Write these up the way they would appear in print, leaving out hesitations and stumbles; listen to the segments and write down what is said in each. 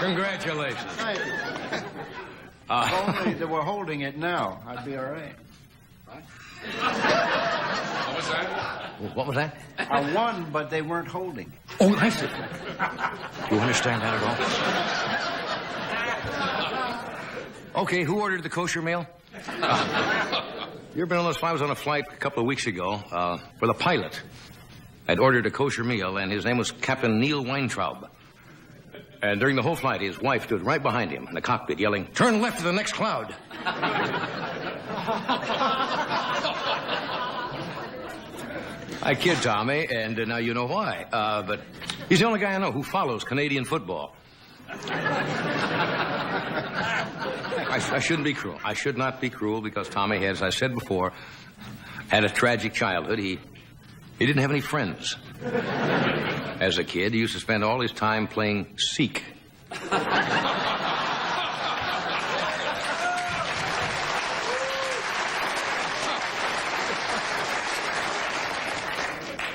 Congratulations. Thank you. If only they were holding it now, I'd be all right. What was that? What was that? I won, but they weren't holding it. Oh, I see. Do you understand that at all? Okay, who ordered the kosher meal? You ever been on those flights? I was on a flight a couple of weeks ago where the pilot had ordered a kosher meal, and his name was Captain Neil Weintraub. And during the whole flight, his wife stood right behind him in the cockpit yelling, "Turn left to the next cloud." I kid Tommy, and now you know why. But he's the only guy I know who follows Canadian football. I shouldn't be cruel. I should not be cruel because Tommy has, as I said before, had a tragic childhood. He didn't have any friends. As a kid, he used to spend all his time playing Seek.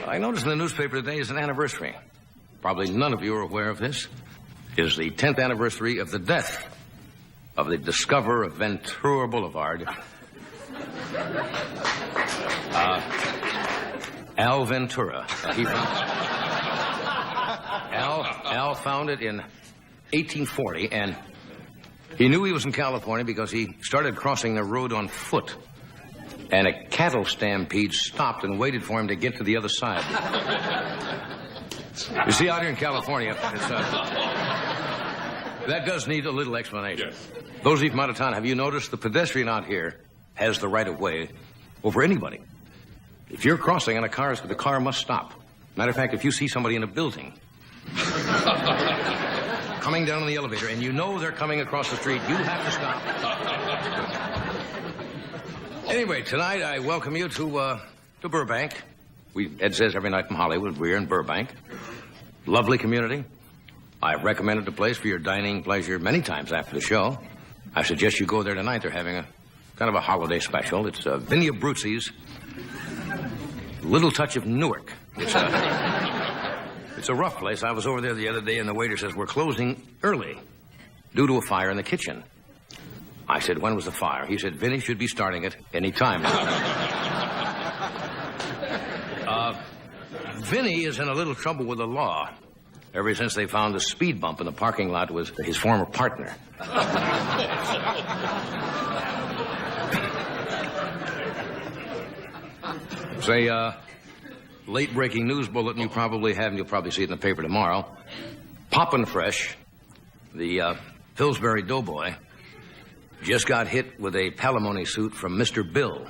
I noticed in the newspaper today is an anniversary. Probably none of you are aware of this. It is the 10th anniversary of the death of the discoverer of Ventura Boulevard, Al Ventura. Al found it in 1840, and he knew he was in California because he started crossing the road on foot. And a cattle stampede stopped and waited for him to get to the other side. You see, out here in California, that does need a little explanation. Yes. Those of you from out of town, have you noticed the pedestrian out here has the right of way over anybody? If you're crossing and the car must stop. Matter of fact, if you see somebody in a building coming down in the elevator and you know they're coming across the street, you have to stop. Anyway, tonight I welcome you to Burbank. Ed says every night from Hollywood, we're in Burbank. Lovely community. I've recommended the place for your dining pleasure many times after the show. I suggest you go there tonight. They're having a kind of a holiday special. It's Vinny Abruzzi's Little Touch of Newark. It's a rough place. I was over there the other day, and the waiter says, we're closing early due to a fire in the kitchen. I said, when was the fire? He said, Vinny should be starting it any time. Vinny is in a little trouble with the law ever since they found the speed bump in the parking lot with his former partner. Say, late-breaking news bulletin you probably have, and you'll probably see it in the paper tomorrow. Poppin' Fresh, the Pillsbury Doughboy, just got hit with a palimony suit from Mr. Bill.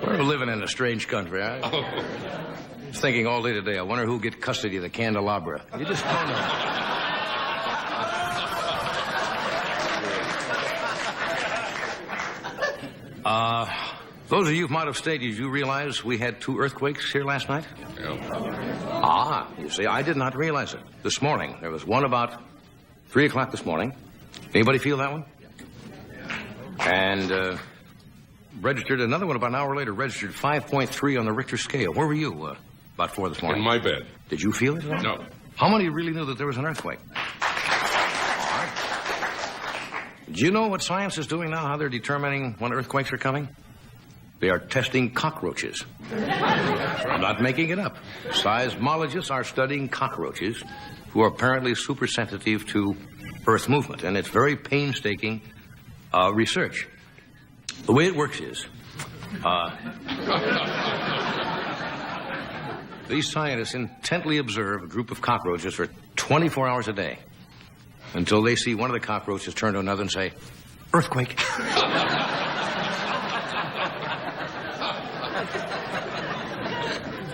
We're living in a strange country. I was thinking all day today, I wonder who'll get custody of the candelabra. You just don't know. Those of you from out of state, did you realize we had 2 earthquakes here last night? Yeah. You see, I did not realize it. This morning, there was one about 3 o'clock this morning. Anybody feel that one? And registered another one about an hour later, registered 5.3 on the Richter scale. Where were you about 4 this morning? In my bed. Did you feel it at all? No. How many of you really knew that there was an earthquake? All right. Do you know what science is doing now, how they're determining when earthquakes are coming? They are testing cockroaches. I'm not making it up. Seismologists are studying cockroaches who are apparently super sensitive to Earth movement, and it's very painstaking research. The way it works is, these scientists intently observe a group of cockroaches for 24 hours a day until they see one of the cockroaches turn to another and say, earthquake.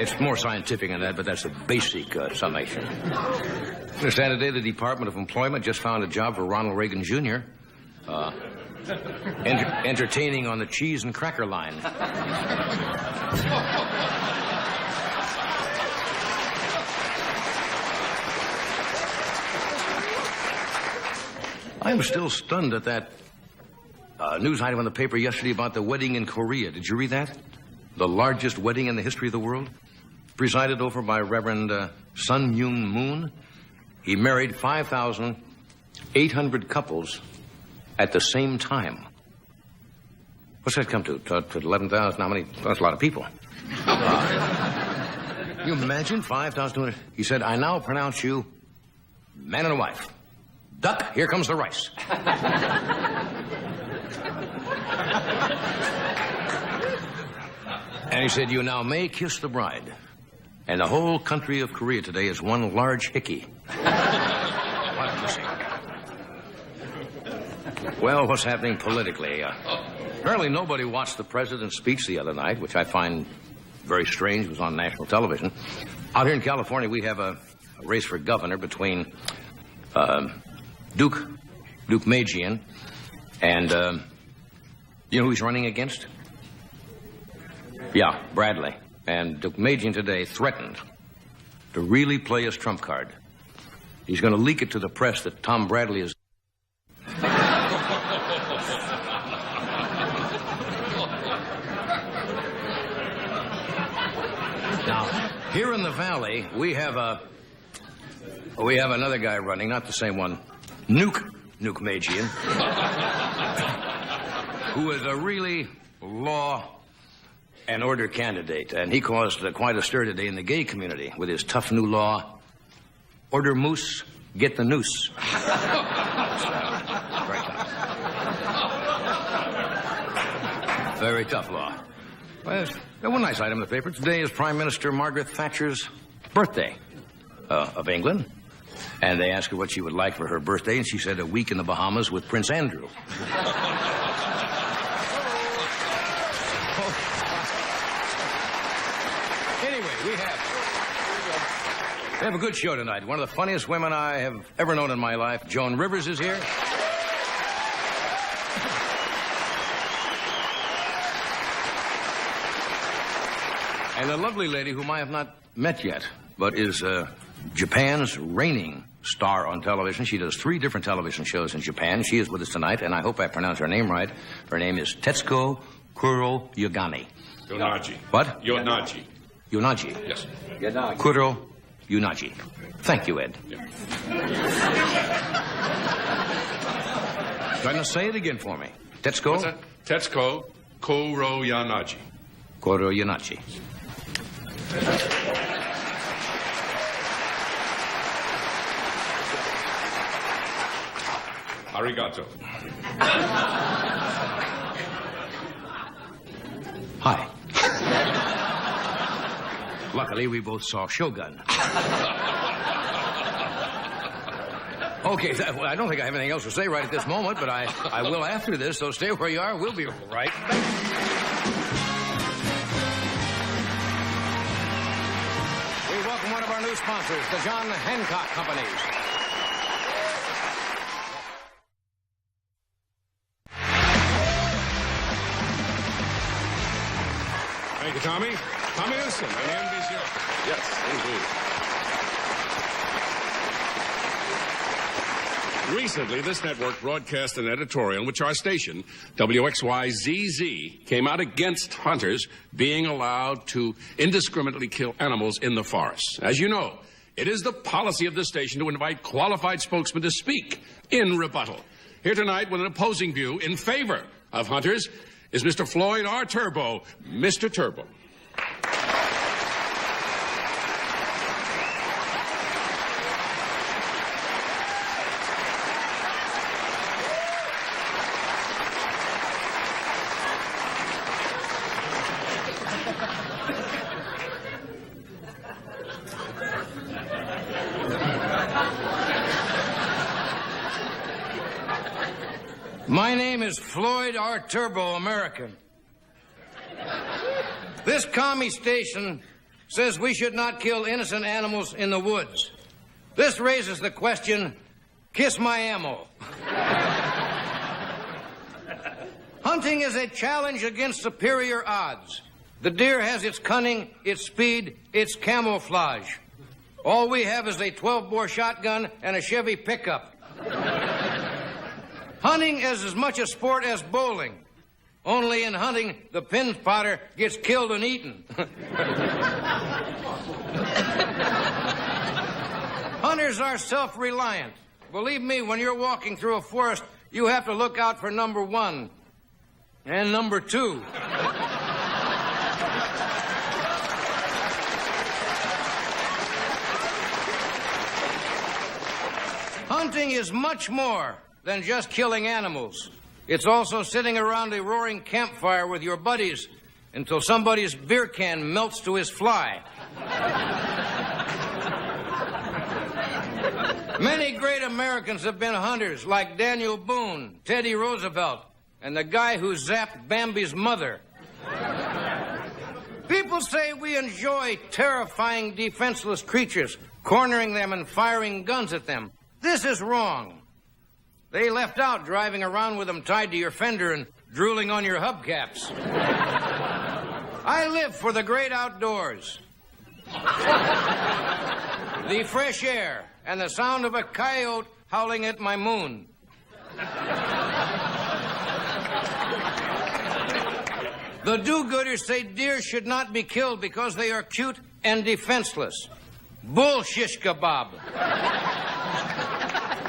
It's more scientific than that, but that's the basic summation. Understand today the Department of Employment just found a job for Ronald Reagan Jr., entertaining on the cheese and cracker line. I'm still stunned at that news item in the paper yesterday about the wedding in Korea. Did you read that? The largest wedding in the history of the world? Presided over by Reverend Sun Myung Moon. He married 5,800 couples at the same time. What's that come to? To 11,000? How many? That's a lot of people. You imagine 5,200? He said, I now pronounce you man and a wife. Duck, here comes the rice. And he said, you now may kiss the bride. And the whole country of Korea today is one large hickey. Well, what's happening politically? Apparently nobody watched the president's speech the other night, which I find very strange. It was on national television. Out here in California, we have a race for governor between Duke Magian and, you know who he's running against? Yeah, Bradley. And Duke Magian today threatened to really play his trump card. He's going to leak it to the press that Tom Bradley is... Now, here in the valley, we have another guy running, not the same one, Nuke Magian, who is a really law and order candidate, and he caused quite a stir today in the gay community with his tough new law, order moose, get the noose. Very tough. Very tough law. Well, there's one nice item in the paper. Today is Prime Minister Margaret Thatcher's birthday of England. And they asked her what she would like for her birthday, and she said a week in the Bahamas with Prince Andrew. Anyway, we have a good show tonight. One of the funniest women I have ever known in my life, Joan Rivers, is here. And a lovely lady whom I have not met yet, but is Japan's reigning star on television. She does 3 different television shows in Japan. She is with us tonight, and I hope I pronounce her name right. Her name is Tetsuko Kuroyanagi. Yonaji. What? Yonaji. Yonaji. Yes. Kuroyanagi. Thank you, Ed. Yeah. Trying to say it again for me. Tetsuko? What's that? Tetsuko Kuroyanagi. Kuroyanagi. Arigato. Hi. Luckily, we both saw Shogun. Okay, well, I don't think I have anything else to say right at this moment, but I will after this, so stay where you are. We'll be right back. We welcome one of our new sponsors, the John Hancock Companies. Thank you, Tommy. Tommy Wilson on NBC. Yes, indeed. Recently, this network broadcast an editorial in which our station, WXYZZ, came out against hunters being allowed to indiscriminately kill animals in the forests. As you know, it is the policy of this station to invite qualified spokesmen to speak in rebuttal. Here tonight with an opposing view in favor of hunters is Mr. Floyd R. Turbo. Mr. Turbo. My name is Floyd R. Turbo, American. This commie station says we should not kill innocent animals in the woods. This raises the question, kiss my ammo. Hunting is a challenge against superior odds. The deer has its cunning, its speed, its camouflage. All we have is a 12-bore shotgun and a Chevy pickup. Hunting is as much a sport as bowling. Only in hunting, the pin spotter gets killed and eaten. Hunters are self-reliant. Believe me, when you're walking through a forest, you have to look out for number 1 and number 2. Hunting is much more than just killing animals. It's also sitting around a roaring campfire with your buddies until somebody's beer can melts to his fly. Many great Americans have been hunters, like Daniel Boone, Teddy Roosevelt, and the guy who zapped Bambi's mother. People say we enjoy terrifying defenseless creatures, cornering them and firing guns at them. This is wrong. They left out driving around with them tied to your fender and drooling on your hubcaps. I live for the great outdoors. The fresh air and the sound of a coyote howling at my moon. The do-gooders say deer should not be killed because they are cute and defenseless. Bull shish kebab.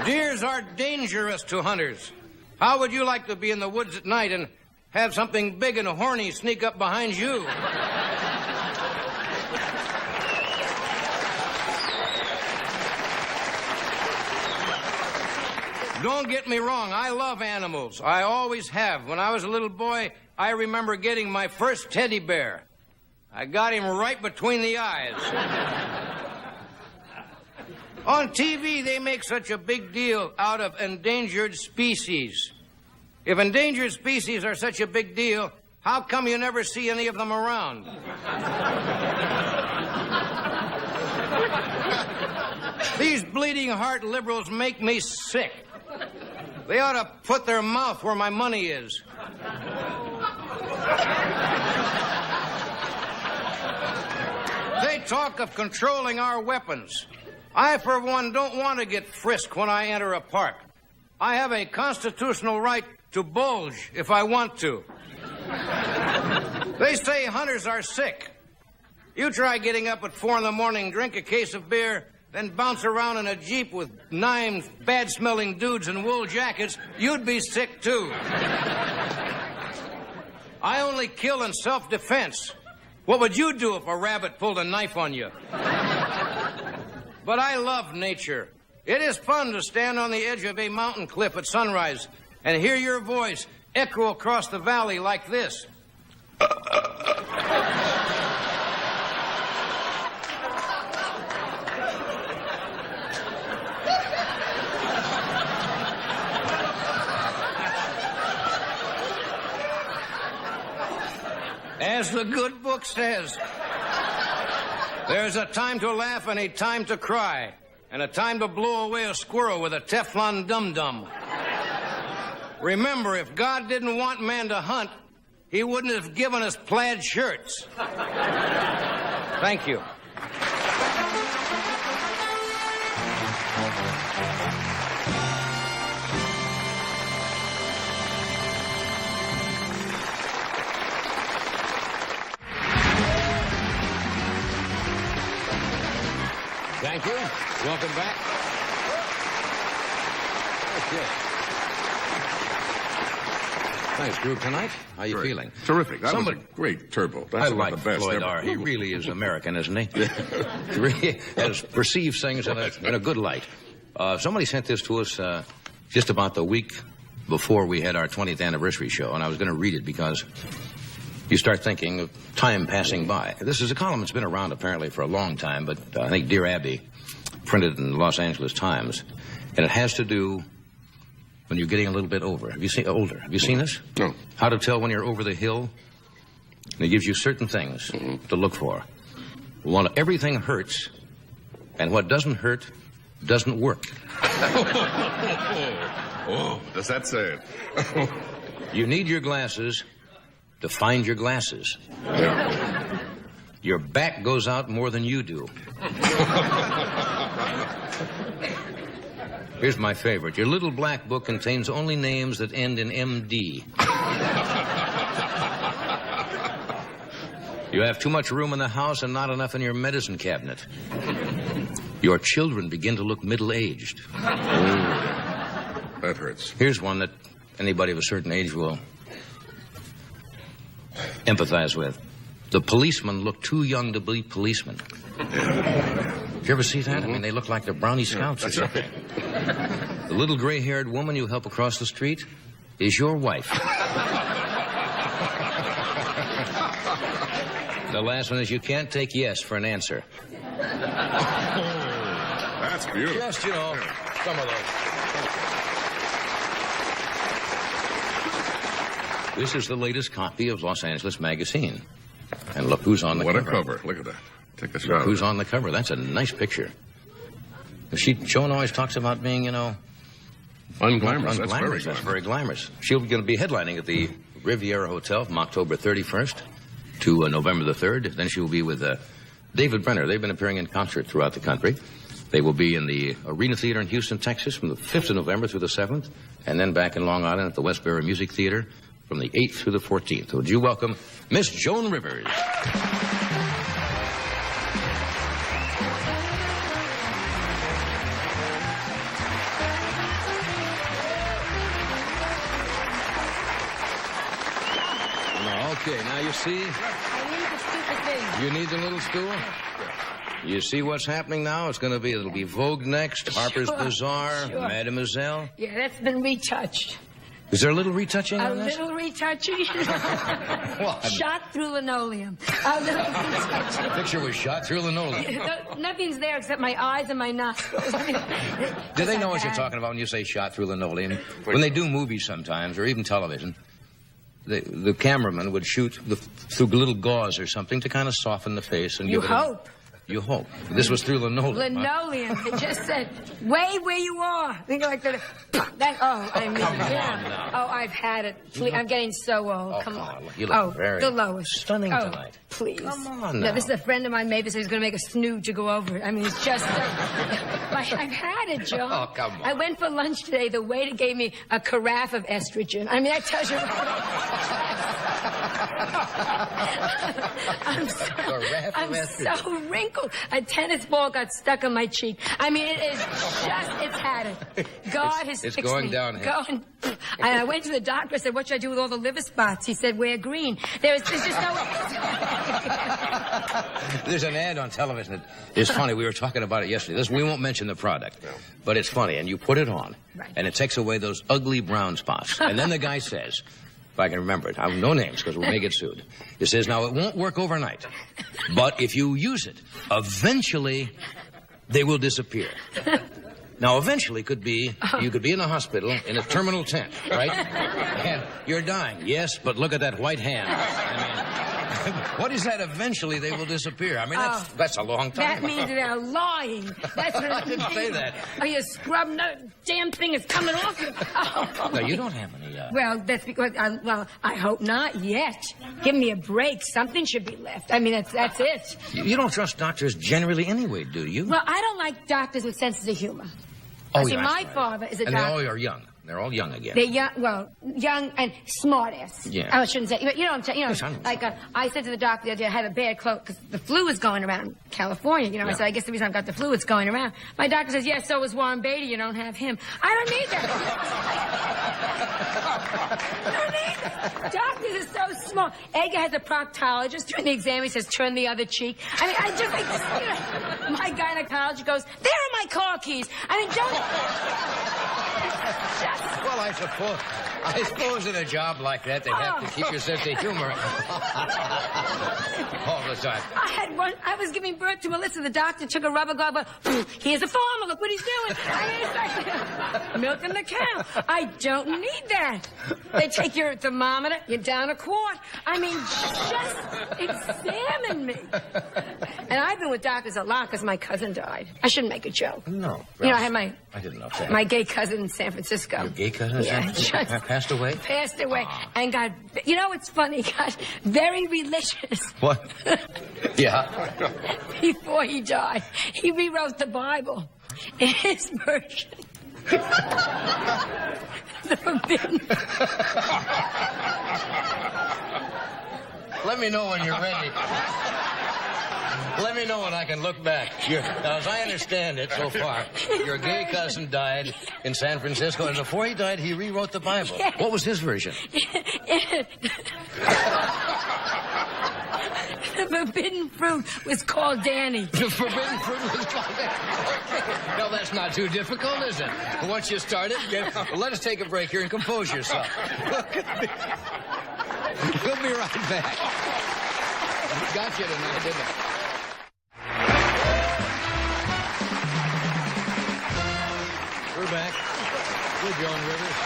Deers are dangerous to hunters. How would you like to be in the woods at night and have something big and horny sneak up behind you? Don't get me wrong, I love animals. I always have. When I was a little boy, I remember getting my first teddy bear. I got him right between the eyes. On TV, they make such a big deal out of endangered species. If endangered species are such a big deal, how come you never see any of them around? These bleeding heart liberals make me sick. They ought to put their mouth where my money is. They talk of controlling our weapons. I, for one, don't want to get frisked when I enter a park. I have a constitutional right to bulge if I want to. They say hunters are sick. You try getting up at 4 a.m, drink a case of beer, then bounce around in a Jeep with 9 bad-smelling dudes in wool jackets, you'd be sick, too. I only kill in self-defense. What would you do if a rabbit pulled a knife on you? But I love nature. It is fun to stand on the edge of a mountain cliff at sunrise and hear your voice echo across the valley like this. As the good book says, there's a time to laugh and a time to cry, and a time to blow away a squirrel with a Teflon dum-dum. Remember, if God didn't want man to hunt, he wouldn't have given us plaid shirts. Thank you. Thank you. Welcome back. Okay. Thanks, group, tonight. How you feeling? Terrific. That was a great turbo. That's I about like the best Floyd ever. R. He really is American, isn't he? He really perceives things in a good light. Somebody sent this to us just about the week before we had our 20th anniversary show, and I was going to read it because you start thinking of time passing by. This is a column that's been around apparently for a long time, but I think Dear Abby printed it in the Los Angeles Times, and it has to do when you're getting a little bit older. Have you seen this? No. How to tell when you're over the hill? And it gives you certain things to look for. One, everything hurts, and what doesn't hurt doesn't work. Oh, does that say it? You need your glasses to find your glasses. Yeah. Your back goes out more than you do. Here's my favorite. Your little black book contains only names that end in MD. You have too much room in the house and not enough in your medicine cabinet. Your children begin to look middle-aged. That hurts. Here's one that anybody of a certain age will empathize with. The policemen look too young to be policemen. Did you ever see that? I mean, they look like they're brownie scouts or something. The little gray-haired woman you help across the street is your wife. The last one is you can't take yes for an answer. That's beautiful. Just, you know, some of those. This is the latest copy of Los Angeles Magazine. And look who's on the cover. What a cover. Look at that. Take a shot. Look who's on the cover. That's a nice picture. Joan always talks about being, you know... Unglamorous. That's very glamorous. That's very glamorous. She's going to be headlining at the Riviera Hotel from October 31st to November the 3rd. Then she will be with David Brenner. They've been appearing in concert throughout the country. They will be in the Arena Theater in Houston, Texas from the 5th of November through the 7th, and then back in Long Island at the Westbury Music Theater from the 8th through the 14th. Would you welcome Miss Joan Rivers? Okay, now you see... I need the stupid thing. You need the little stool? You see what's happening now? It'll be Vogue next, Harper's Bazaar, sure. Mademoiselle. Yeah, that's been retouched. Is there a little retouching A on this? little retouching. What? Shot through linoleum. A little retouching. The picture was shot through linoleum. Nothing's there except my eyes and my nostrils. Do they know what you're talking about when you say shot through linoleum? When they do movies sometimes, or even television, the cameraman would shoot through little gauze or something to kind of soften the face and You give it hope. You hope. This was through linoleum. Linoleum. It just said, wait where you are. Think like that. I mean, yeah. Oh, I've had it. Please, I'm getting so old. Oh, come on. You look very the lowest. stunning tonight. Please. Come on now. No, this is a friend of mine made this. He's going to make a snooze to go over it. I mean, it's just... I've had it, Joe. Oh, come on. I went for lunch today. The waiter gave me a carafe of estrogen. I mean, that tells you... I'm so wrinkled. A tennis ball got stuck on my cheek. I mean, it is just, it's had it. God has it's fixed going me. downhill. And I went to the doctor. I said, what should I do with all the liver spots? He said, wear green. There's just no... There's an ad on television. It's funny. We were talking about it yesterday. We won't mention the product, but it's funny. And you put it on, and it takes away those ugly brown spots. And then the guy says... If I can remember it. I have no names because we may get sued. It says, now, it won't work overnight. But if you use it, eventually, they will disappear. Now, eventually could be, you could be in the hospital in a terminal tent, right? And you're dying. Yes, but look at that white hand. I mean, what is that eventually they will disappear? I mean, that's a long time. That means they're lying. That's what I didn't say that. Oh, you scrub, no damn thing is coming off you. Oh. No, you don't have any, Well, that's because, I hope not yet. Give me a break. Something should be left. I mean, that's it. You don't trust doctors generally anyway, do you? Well, I don't like doctors with senses of humor. Oh, See, yeah, my father is a doctor. And they all are young. They're all young again. They're young, young and smart-ass. Yeah. I shouldn't say, but you know what I'm saying? You know, Yes, I know. like, I said to the doctor the other day, I had a bad cold because the flu was going around California, you know. Yeah. I said, I guess the reason I've got the flu is going around. My doctor says, yes, so is Warren Beatty. You don't have him. I don't need that. I don't need that. Doctors are so smart. Edgar has a proctologist. During the exam, he says, turn the other cheek. I mean, I just, you know, my gynecologist goes, there are my car keys. I mean, don't... Well, I suppose in a job like that, they have to keep your sense of humor all the time. I was giving birth to Melissa. The doctor took a rubber glove, but here's a farmer. Look what he's doing. Milking the cow. I don't need that. They take your thermometer, you're down a quart. I mean, just examine me. And I've been with doctors a lot because my cousin died. I shouldn't make a joke. No. You know, I had I didn't know that. my gay cousin in San Francisco. Your gay cousin? Yeah, Passed away? Passed away. And got, you know, it's funny, got very religious. What? Yeah. Before he died, he rewrote the Bible in his version. The forbidden. Let me know when you're ready. Let me know when I can look back. Now, as I understand it so far, your gay cousin died in San Francisco, and before he died, he rewrote the Bible. Yeah. What was his version? The forbidden fruit was called Danny. The forbidden fruit was called Danny. No, that's not too difficult, is it? Once you started, let us take a break here and compose yourself. We'll be right back. Got you tonight, didn't it? We're back. We're Joan Rivers.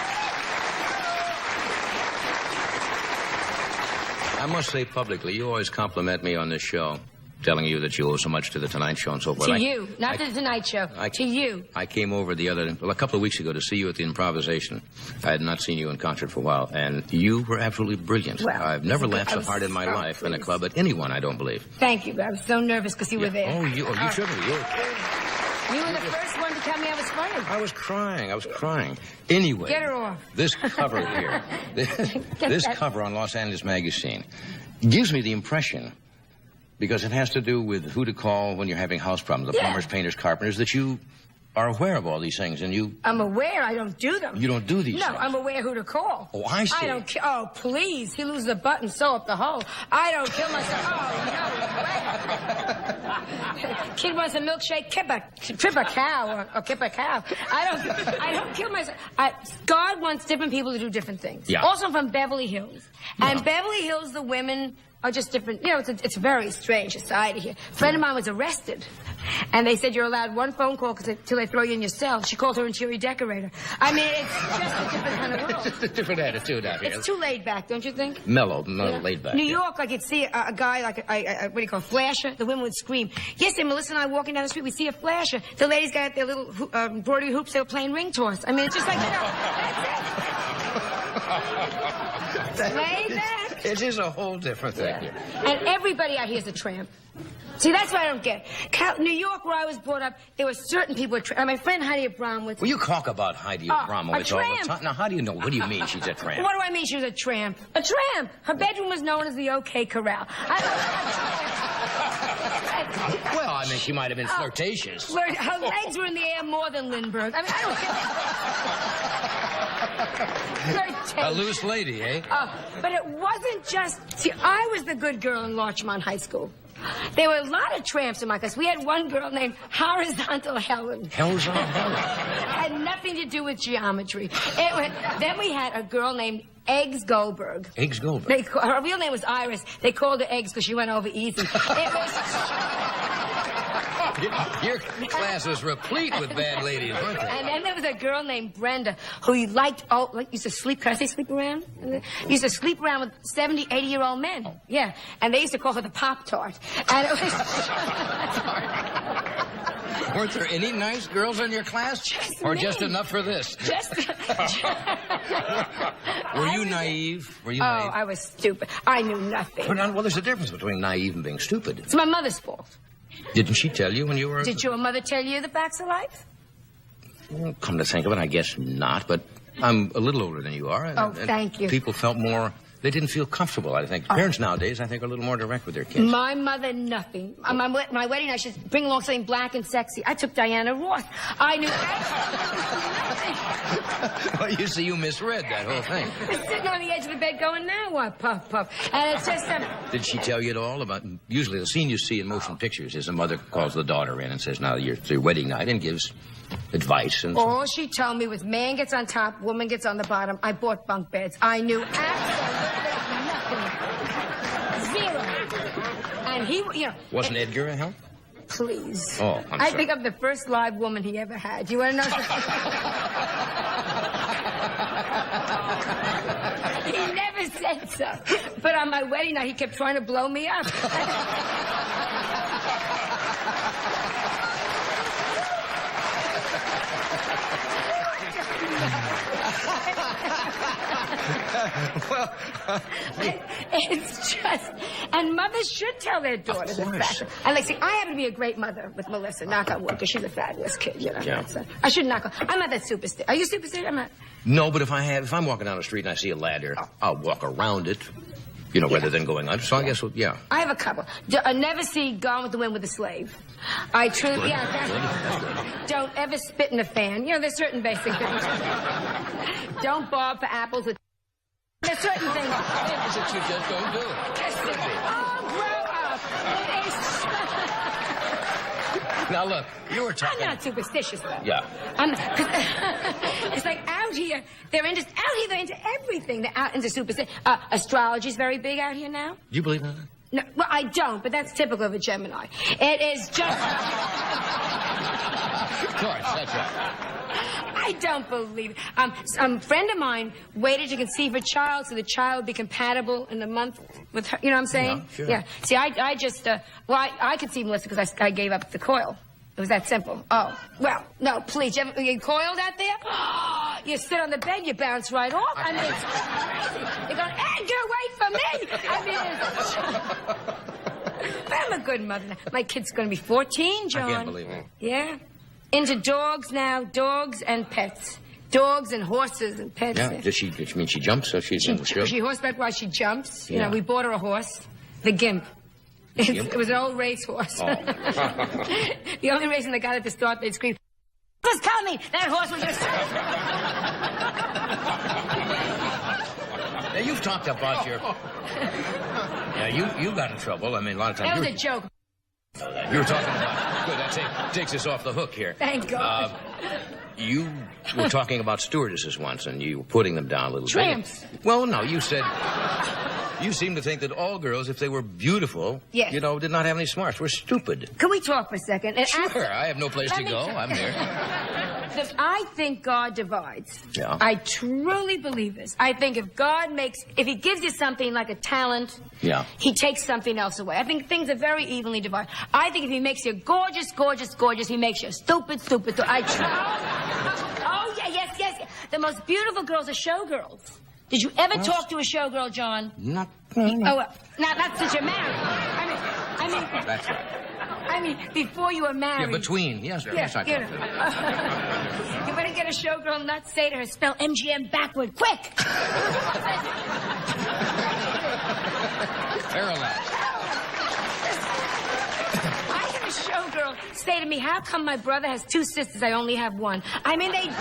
I must say publicly, you always compliment me on this show, telling you that you owe so much to the Tonight Show and so forth. To you, not to the Tonight Show. To you. I came over a couple of weeks ago to see you at the Improvisation. I had not seen you in concert for a while, and you were absolutely brilliant. Well, I've never laughed so hard in my life in a club at anyone, I don't believe. Thank you. I was so nervous because you were there. Oh, you should have. You were the first one to tell me I was funny. I was crying. Anyway. Get her off. This cover here, this cover on Los Angeles Magazine gives me the impression, because it has to do with who to call when you're having house problems, the plumbers, painters, carpenters, that you are aware of all these things, and you... I'm aware. I don't do them. You don't do these things? No, I'm aware who to call. Oh, I see. I don't care. Oh, please. He loses a button, sew up the hole. I don't kill myself. Oh, no. Kid wants a milkshake, trip a cow, or kip a cow. I don't kill myself. God wants different people to do different things. Yeah. Also, I'm from Beverly Hills. And Beverly Hills, the women are just different. You know, it's a very strange society here. A friend of mine was arrested. And they said you're allowed one phone call till they throw you in your cell. She called her interior decorator. I mean, it's just a different kind of world. It's a different attitude out here. It's too laid back, don't you think? Mellow, laid back. New York, I could see a guy like a what do you call, flasher? The women would scream. Yesterday, Melissa and I walking down the street, we see a flasher. The ladies got their little embroidery hoops. They were playing ring toss. I mean, it's just like, you know, that's it. Laid back. It is a whole different thing here. And everybody out here is a tramp. See, that's what I don't get. New York, where I was brought up, there were certain people. My friend Heidi Abramowitz. Well, you talk about Heidi Abramowitz all the time. Now, how do you know? What do you mean she's a tramp? What do I mean she was a tramp? A tramp. Her bedroom was known as the OK Corral. Well, I mean, she might have been flirtatious. Her legs were in the air more than Lindbergh. I mean, I don't get flirtatious. A loose lady, eh? But it wasn't just... See, I was the good girl in Larchmont High School. There were a lot of tramps in my class. We had one girl named Horizontal Helen. Horizontal Helen? Had nothing to do with geometry. Then we had a girl named Eggs Goldberg. Eggs Goldberg? Her real name was Iris. They called her Eggs because she went over easy. Your class was replete with bad ladies, weren't they? And then there was a girl named Brenda who used to sleep. Can I say sleep around? Used to sleep around with 70, 80-year-old men. Oh. Yeah. And they used to call her the Pop-Tart. And it was... Weren't there any nice girls in your class? Just enough for this? Were you naive? Oh, I was stupid. I knew nothing. Well, there's a difference between naive and being stupid. It's my mother's fault. Didn't she tell you when you were... Did your mother tell you the facts of life? Well, come to think of it, I guess not, but I'm a little older than you are. And thank you. People felt more... They didn't feel comfortable, I think. Parents nowadays, I think, are a little more direct with their kids. My mother, nothing. My wedding, I should bring along something black and sexy. I took Diana Ross. I knew absolutely nothing. Well, you see, you misread that whole thing. I'm sitting on the edge of the bed going, now what, puff, puff. And it's just... Did she tell you at all about... Usually the scene you see in motion pictures is the mother calls the daughter in and says, now, it's your wedding night, and gives advice and... All she told me was man gets on top, woman gets on the bottom. I bought bunk beds. I knew absolutely nothing. Zero. And he, you know... Wasn't Edgar a help? Please. Oh, I'm sorry. I think I'm the first live woman he ever had. You want to know something? He never said so. But on my wedding night, he kept trying to blow me up. Well, it's just, and mothers should tell their daughters. Of course. And like, see, I happen to be a great mother with Melissa. Knock on wood, because she's a fabulous kid. You know. Yeah. I shouldn't knock on. I'm not that superstitious. Are you superstitious? I'm not. no, but if I'm walking down the street and I see a ladder, I'll walk around it, rather than going under. So I guess, yeah. I have a couple. I never see Gone with the Wind with a slave. I truly, don't ever spit in a fan. There's certain basic things. Don't bob for apples with. There's certain things. That you just don't do. Oh, grow up. Now look, you were talking. I'm not superstitious though. Yeah. It's like out here, they're into everything. They're out into superstition. Astrology's very big out here now. You believe in that? No, well, I don't, but that's typical of a Gemini. It is just. Of course, that's right. I don't believe it. Some friend of mine waited to conceive a child so the child would be compatible in a month with her. You know what I'm saying? Yeah, sure. Yeah. See, I just, I conceived Melissa because I gave up the coil. It was that simple. Oh, well, no, please. You coiled out there? You sit on the bed, you bounce right off. I mean, it's crazy. You're going, hey, get away from me. I mean, but I'm a good mother now. My kid's going to be 14, Joan. I can't believe it. Yeah. Into dogs now, dogs and pets. Dogs and horses and pets. Yeah, does she mean she jumps? So she's in the show? She horseback while she jumps. Yeah. We bought her a horse, the Gimp. It was an old race horse. Oh. The only reason they got it to start, they'd scream, "Was coming! That horse was just..." Now, you've talked about your... Yeah, you got in trouble. I mean, a lot of times... That was a joke. You were talking about... Good, that takes us off the hook here. Thank God. You were talking about stewardesses once, and you were putting them down a little Tramps. bit. Well, no, you said... You seem to think that all girls, if they were beautiful, Yes. Did not have any smarts, were stupid. Can we talk for a second? And Sure, I have no place to go. I'm here. I think God divides. Yeah. I truly believe this. I think if he gives you something like a talent, Yeah. he takes something else away. I think things are very evenly divided. I think if he makes you gorgeous, gorgeous, gorgeous, he makes you stupid, stupid. Oh, yeah, yes. The most beautiful girls are showgirls. Did you ever talk to a showgirl, John? Not... Oh, well, not since you're married. I mean... That's right. I mean, before you were married. Yeah, between. Yes, yes, I you talked to her. You better get a showgirl not say to her, spell MGM backward, quick! Paralyzed. I had a showgirl say to me, how come my brother has 2 sisters, I only have 1? I mean, they just...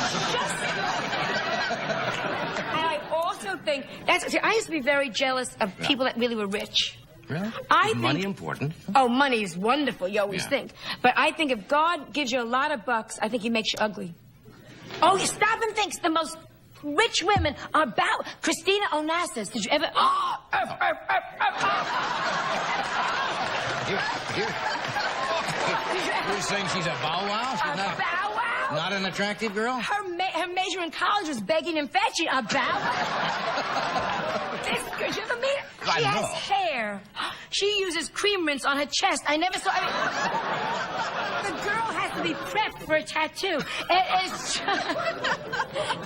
And I also think, I used to be very jealous of people that really were rich. Really? Is money important? Oh, money is wonderful, you always Yeah. think. But I think if God gives you a lot of bucks, I think he makes you ugly. Oh, you stop and think. The most rich women are about... Christina Onassis, did you ever... You're saying she's a bow wow? She's A bow wow? Not an attractive girl? Her major in college was begging and fetching. A bow wow? Could you ever meet her? I She has know. hair. She uses cream rinse on her chest. I never saw... the girl has to be prepped for a tattoo. It is just...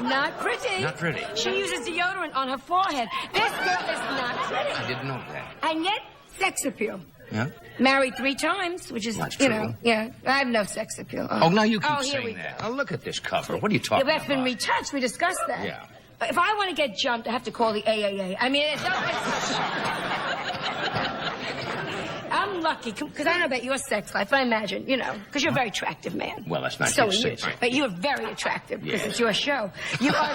not pretty. Not pretty. She uses deodorant on her forehead. This girl is not pretty. I didn't know that. And yet, sex appeal. Yeah? Married 3 times, which is, That's you true. know, yeah. I have no sex appeal. Oh, now you keep here we saying that. go. Oh, look at this cover. What are you talking That's about? been retouched. We discussed that. Yeah. If I want to get jumped, I have to call the AAA. I mean, I'm lucky, because I don't know about your sex life. I imagine, because you're a very attractive man. Well, that's not so you to say rich. that. But you're very attractive, because Yes. it's your show. You are...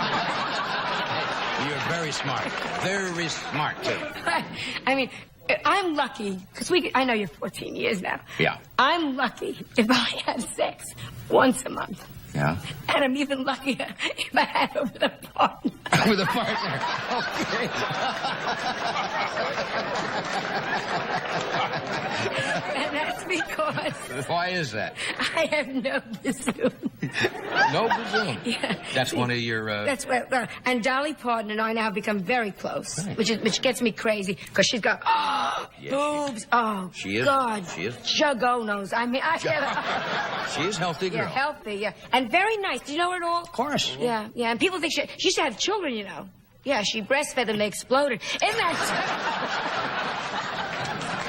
You're very smart. Very smart, too. I mean... I'm lucky, because I know you're 14 years now. Yeah. I'm lucky if I had sex once a month. Yeah? And I'm even luckier if I had it with a partner. With a partner. Okay. And that's because Why is that? I have no bassoon. No presume. Yeah. That's one of your... That's what, and Dolly Parton and I now have become very close, Right. which gets me crazy because she's got boobs. She is. God, She is. jugonos. I mean, She is healthy girl. yeah, healthy, yeah, and very nice. Do you know her at all? Of course. Yeah, yeah. And people think she used to have children, you know. Yeah, she breastfed them, they exploded. Isn't that?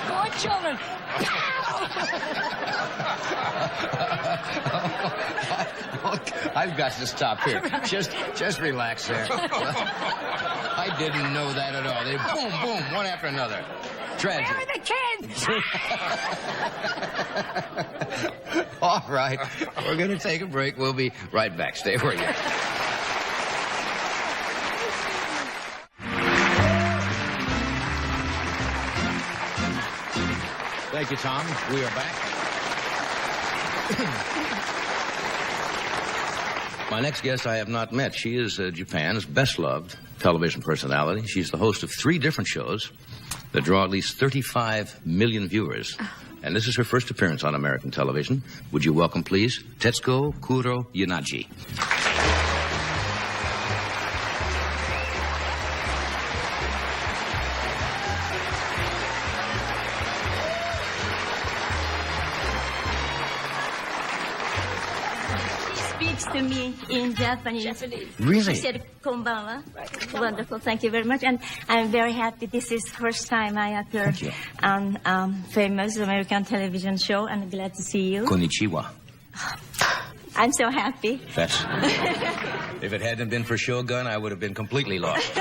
Poor children. I've got to stop here. Just relax there. I didn't know that at all. They boom, boom, one after another. Tragic. Where are the kids? All right. We're going to take a break. We'll be right back. Stay where you are. Thank you, Tom. We are back. My next guest I have not met. She is Japan's best-loved television personality. She's the host of 3 different shows that draw at least 35 million viewers. And this is her first appearance on American television. Would you welcome, please, Tetsuko Kuroyanagi. Speaks to me in Japanese. Really? She said, "Konbanwa." Wonderful. Thank you very much. And I'm very happy. This is first time I appear Thank you. on famous American television show, and glad to see you. Konnichiwa. I'm so happy. That's... If it hadn't been for Shogun, I would have been completely lost.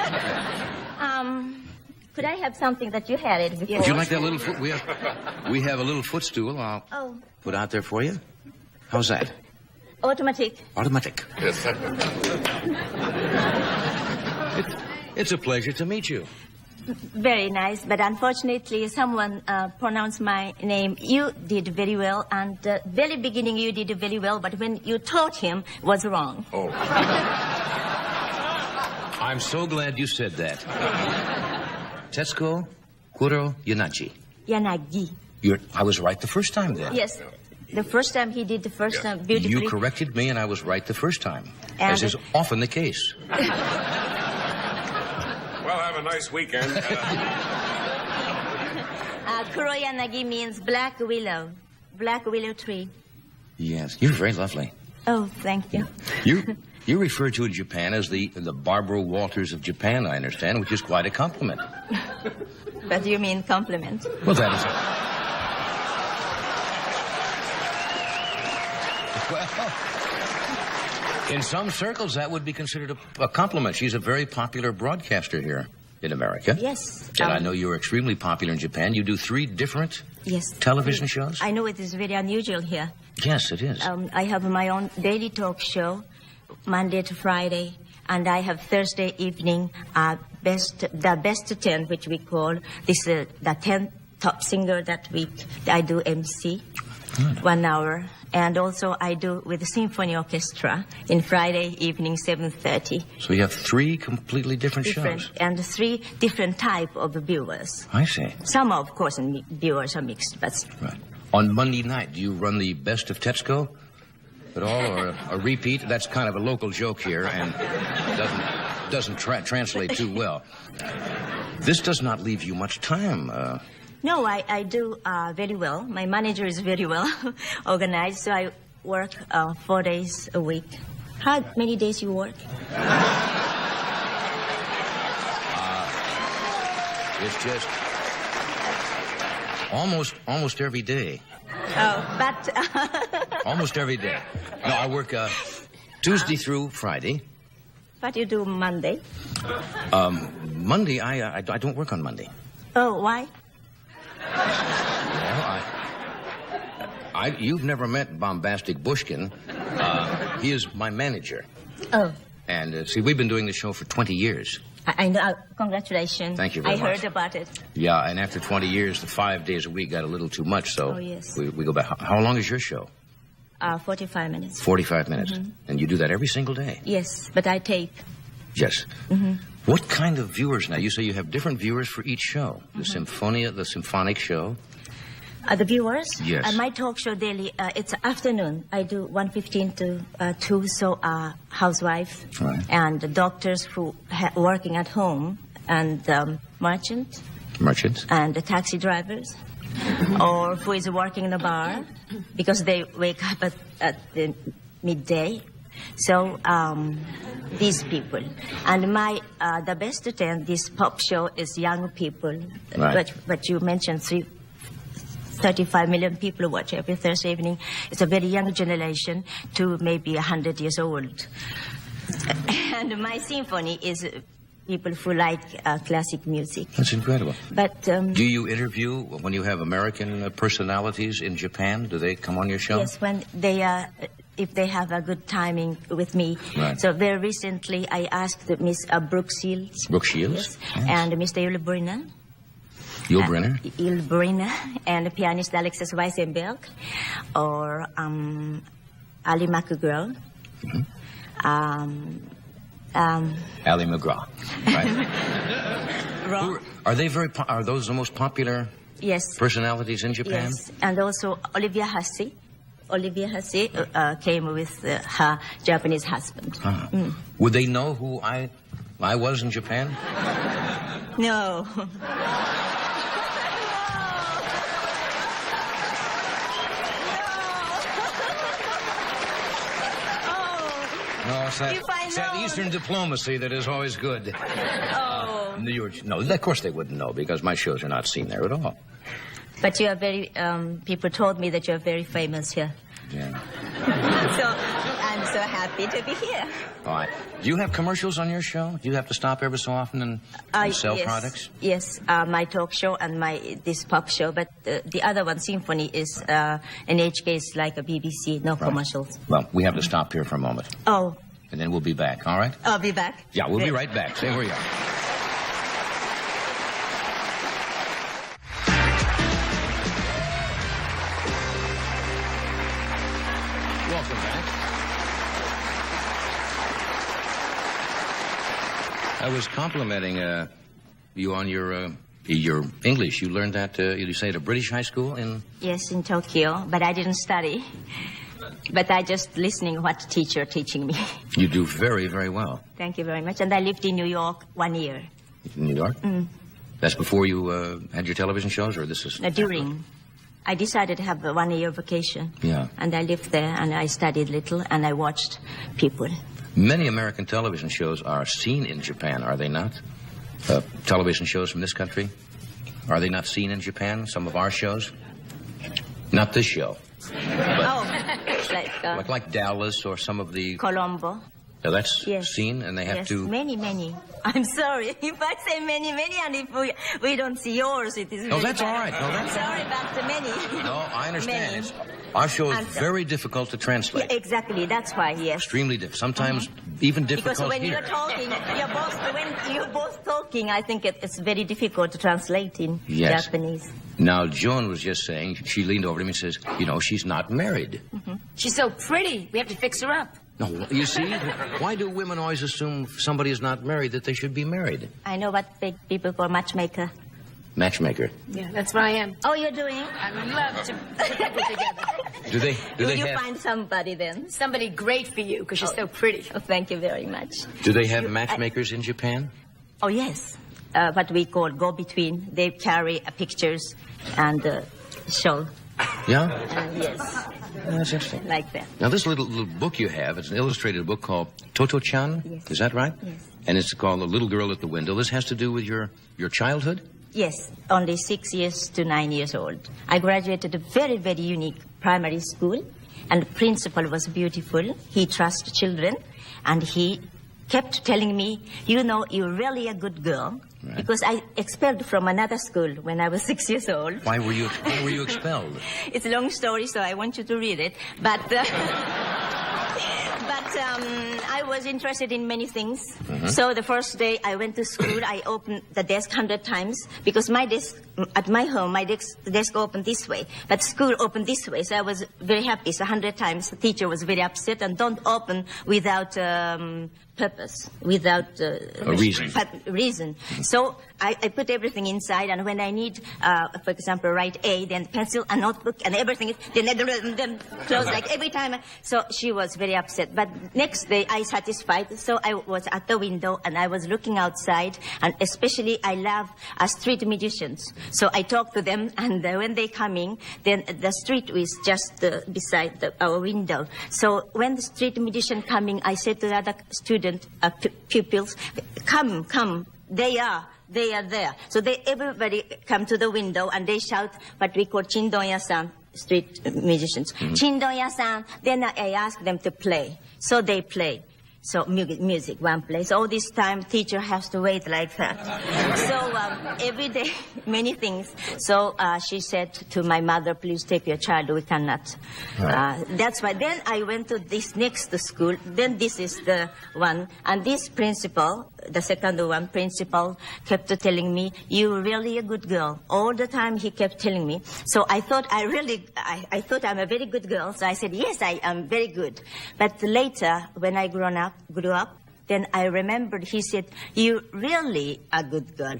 Could I have something that you had it before? Would you like that little foot? We have a little footstool I'll Oh, put out there for you. How's that? automatic. Automatic. It's a pleasure to meet you. Very nice, but unfortunately, someone pronounced my name. You did very well, and very beginning you did very well, but when you taught him, was wrong. Oh. I'm so glad you said that. Tetsuko Kuroyanagi. Yanagi. I was right the first time then. Yes, the first time he did the first time beautifully. You corrected me, and I was right the first time, And as is often the case. Well, have a nice weekend. Kuroyanagi means black willow tree. Yes, you're very lovely. Oh, thank you. You refer to Japan as the Barbara Walters of Japan, I understand, which is quite a compliment. But you mean compliment? Well, that is... Well, in some circles, that would be considered a compliment. She's a very popular broadcaster here in America. Yes. And I know you're extremely popular in Japan. You do 3 different Yes. television shows? I know it is very unusual here. Yes, it is. I have my own daily talk show, Monday to Friday, and I have Thursday evening, the best 10, which we call this the 10 top singer that week. I do MC, Good. 1 hour, and also I do with the symphony orchestra in Friday evening 7:30. So you have 3 completely different shows. And 3 different type of viewers. I see. Some, of course, viewers are mixed, but Right. On Monday night, do you run the Best of Tetsuko at all, or a repeat? That's kind of a local joke here, and doesn't translate too well. This does not leave you much time. no, I do very well. My manager is very well organized, so I work 4 days a week. How many days you work? It's just almost every day. Oh, but Almost every day. No, I work Tuesday through Friday. what you do Monday? Monday, I don't work on Monday. Oh, why? Well, you've never met Bombastic Bushkin. He is my manager. Oh, And see, we've been doing the show for 20 years. I know. Congratulations. Thank you very I much. heard about it. Yeah, and after 20 years, the 5 days a week got a little too much, so Oh, yes. we go back. How long is your show? 45 minutes. 45 minutes. And you do that every single day? Yes, but I tape. Yes. What kind of viewers now? You say you have different viewers for each show. The symphonic show. The viewers? Yes. My talk show daily, it's afternoon. I do 1:15 to 2, so housewife Right. and the doctors who working at home and merchants and the taxi drivers or who is working in a bar because they wake up at the midday. So these people. And my the best to 10, this pop show is young people. Right. But you mentioned 35 million people watch every Thursday evening. It's a very young generation to maybe 100 years old. And my symphony is people who like classic music. That's incredible. But Do you interview when you have American personalities in Japan? Do they come on your show? yes, when they if they have a good timing with me. Right. So very recently I asked Miss Brooke Shields. Brooke Shields? Yes. Yes. And Mr. Yul Brynner. Yul Brynner? Yul Brynner and the pianist Alexis Weissenberg or Ali McGraw. Ali McGraw. Right. Are they are those the most popular Yes. personalities in Japan? Yes. And also Olivia Hussey. Olivia Hussey came with her Japanese husband. Would they know who I was in Japan? No. No, it's If I it's that know. Eastern diplomacy that is always good. Oh. No, of course they wouldn't know because my shows are not seen there at all. But you are very, people told me that you are very famous here. Yeah. So I'm so happy to be here. All right. Do you have commercials on your show? Do you have to stop every so often and sell yes, products? Yes, my talk show and this pop show. But the other one, Symphony, is in each case like a BBC, no commercials. Well, we have to stop here for a moment, Oh, and then we'll be back, all right? I'll be back. Yeah, we'll be Great. right back. Stay where you are. Welcome back. I was complimenting you on your English. You learned that, you say, at a British high school in... Yes, in Tokyo, but I didn't study. But I just listening what teacher teaching me. You do very, very well. Thank you very much. And I lived in New York 1 year. In New York? That's before you had your television shows, or this is... During. I decided to have a 1 year vacation. Yeah. And I lived there, and I studied little, and I watched people. Many American television shows are seen in Japan, are they not? Television shows from this country? Are they not seen in Japan, some of our shows? Not this show. Like Dallas or some of the... Colombo. Now that's Yes. seen, and they have Yes, to... many. I'm sorry if I say many, and if we don't see yours, it is. No, really that's bad. all right. No, that's- I'm sorry about the many. No, I understand. Many. Our show is And- very difficult to translate. Yeah, exactly. That's why. Yes. Extremely difficult. Sometimes even difficult Because when here. you're talking, when you're both talking, I think it's very difficult to translate in Yes. Japanese. Now, Joan was just saying, she leaned over to me and says, you know, she's not married. She's so pretty. We have to fix her up. No, you see, why do women always assume if somebody is not married that they should be married? I know what big people call matchmaker. Matchmaker. Yeah, that's what I am. Oh, you're doing? I love to put people together. Do they Will you have find somebody then? Somebody great for you, because you're so pretty. Oh, thank you very much. do they have matchmakers in Japan? Oh, yes. What we call go-between. They carry pictures and show. Yeah? Yes, That's interesting. like that. Now, this little book you have, it's an illustrated book called Toto-chan. Yes. Is that right? Yes. And it's called The Little Girl at the Window. This has to do with your childhood? Yes, only 6 years to 9 years old. I graduated a very, very unique primary school, and the principal was beautiful. He trusts children, and he kept telling me, you know, you're really a good girl. Right. Because I expelled from another school when I was 6 years old. Why were you expelled? It's a long story, so I want you to read it. But I was interested in many things. So the first day I went to school, I opened the desk 100 times because my desk at my home, my desk opened this way, but school opened this way. So I was very happy. So 100 times the teacher was very upset and don't open without purpose, without A reason. reason. So I put everything inside, and when I need, for example, write A, then pencil, a notebook, and everything, then close like every time. So she was very upset. But next day, I satisfied. So I was at the window, and I was looking outside, and especially I love street musicians. So I talk to them, and when they coming, then the street is just beside our window. So when the street musician coming, I said to the other pupils, come, they are there. So everybody come to the window and they shout what we call Chindonya-san, street musicians. Chindonya-san. Then I ask them to play. So they play. So music, one place. All this time, teacher has to wait like that. So every day, many things. So she said to my mother, please take your child. We cannot. That's why. Then I went to this next school. Then this is the one. And this principal, the second one, principal, kept telling me, you're really a good girl. All the time he kept telling me. So I thought I thought I'm a very good girl. So I said, yes, I am very good. But later, when I grew up, then I remembered he said, you really a good girl.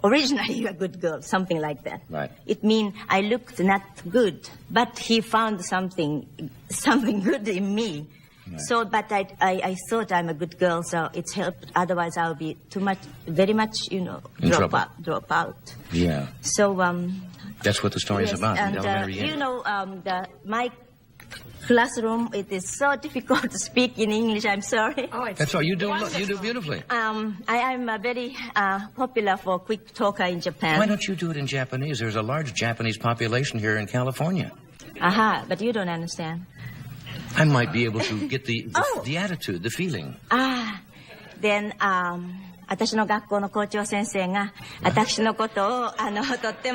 Originally, you're a good girl, something like that. Right. It means I looked not good, but he found something good in me. Right. So, but I thought I'm a good girl, so it's helped. Otherwise, I'll be very much, drop out. Yeah. So, that's what the story is about. And, my classroom, it is so difficult to speak in English. I'm sorry. Oh, it's That's all. You do beautifully. I am a very popular for quick talker in Japan. Why don't you do it in Japanese? There's a large Japanese population here in California. Aha, but you don't understand. I might be able to get the attitude, the feeling. Then, 私の学校の校長先生が、私のことを、とっても